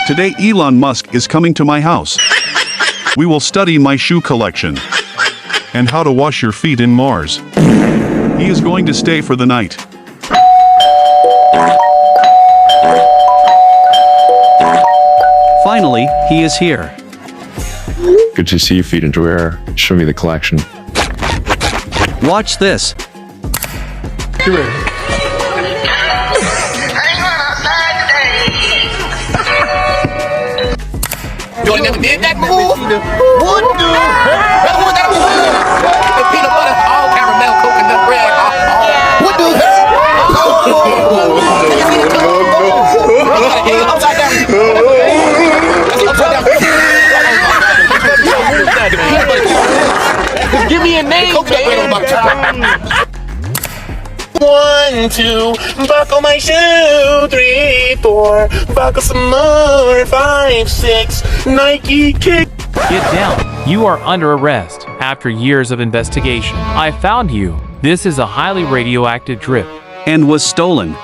Today Elon Musk is coming to my house. We will study my shoe collection. And how to wash your feet in Mars. He is going to stay for the night. Finally, he is here. Good to see your feet underwear. Show me the collection. Watch this. You never did that move? What the hell? What that move? Peanut butter, all caramel, coconut bread. What the hell? Upside down. Just give me a name, man. 1, 2, buckle my shoe. 3, 4, buckle some more. 5, 6, Nike kick. Get down. You are under arrest. After years of investigation, I found you. This is a highly radioactive drip. And was stolen.